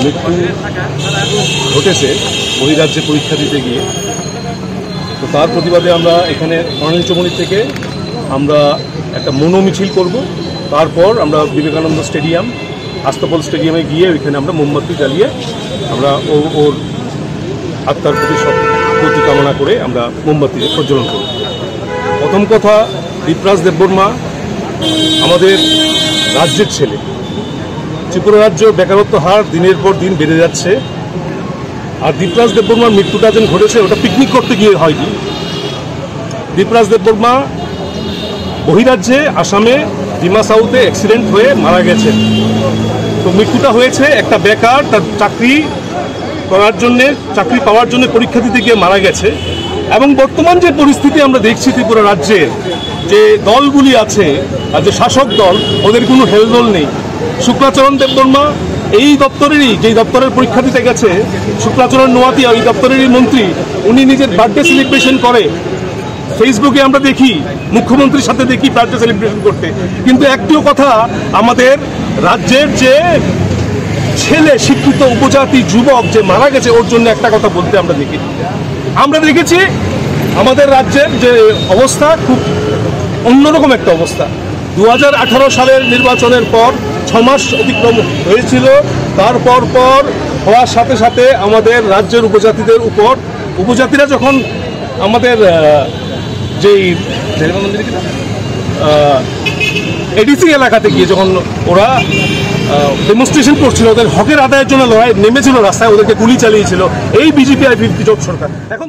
মৃত্যু ঘটেছে বহিরাজ্যে পরীক্ষা দিতে গিয়ে। তো তার প্রতিবাদে আমরা এখানে কর্ণেলচমনি থেকে আমরা একটা মৌন মিছিল করব। তারপর আমরা বিবেকানন্দ স্টেডিয়াম, আস্তাপল স্টেডিয়ামে গিয়ে ওইখানে আমরা মোমবাতি জ্বালিয়ে আমরা ওর আত্মার প্রতি কামনা করে আমরা মোমবাতি প্রজ্বলন করব। প্রথম কথা, দীপরাজ দেববর্মা আমাদের রাজ্যের ছেলে। ত্রিপুরা রাজ্য বেকারত্ব হার দিনের পর দিন বেড়ে যাচ্ছে। আর দীপরাজ দেববর্মার মৃত্যুটা যেন ঘটেছে ওটা পিকনিক করতে গিয়ে হয়নি। দীপরাজ দেববর্মা বহিরাজ্যে আসামে ডিমা সাউথে অ্যাক্সিডেন্ট হয়ে মারা গেছে। তো মৃত্যুটা হয়েছে একটা বেকার তার চাকরি পাওয়ার জন্য পরীক্ষা দিতে গিয়ে মারা গেছে। এবং বর্তমান যে পরিস্থিতি আমরা দেখছি ত্রিপুরা রাজ্যের যে দলগুলি আছে আর যে শাসক দল, ওদের কোনো হেলদোল নেই। শুক্লাচরণ দেববর্মা এই দপ্তরেরই, যেই দপ্তরের পরীক্ষা দিতে গেছে, শুক্লাচরণ নোয়াতিয়া এই দপ্তরেরই মন্ত্রী, উনি নিজের বার্থডে সেলিব্রেশন করে। ফেসবুকে আমরা দেখি মুখ্যমন্ত্রীর সাথে দেখি বার্থডে সেলিব্রেশন করতে। কিন্তু একটিও কথা আমাদের রাজ্যের যে ছেলে, শিক্ষিত উপজাতি যুবক যে মারা গেছে, ওর জন্য একটা কথা বলতে আমরা দেখেছি আমাদের রাজ্যের যে অবস্থা খুব অন্যরকম একটা অবস্থা। 2018 সালের নির্বাচনের পর 6 মাস অতিক্রম হয়েছিল। তারপর হওয়ার সাথে সাথে আমাদের রাজ্যের উপজাতিরা যখন আমাদের যেই এডিসি এলাকাতে গিয়ে যখন ওরা ডেমনস্ট্রেশন করছিল, ওদের হকের আদায়ের জন্য লড়াই নেমেছিল রাস্তায়, ওদেরকে গুলি চালিয়েছিল এই বিজেপি আর জোট সরকার। এখন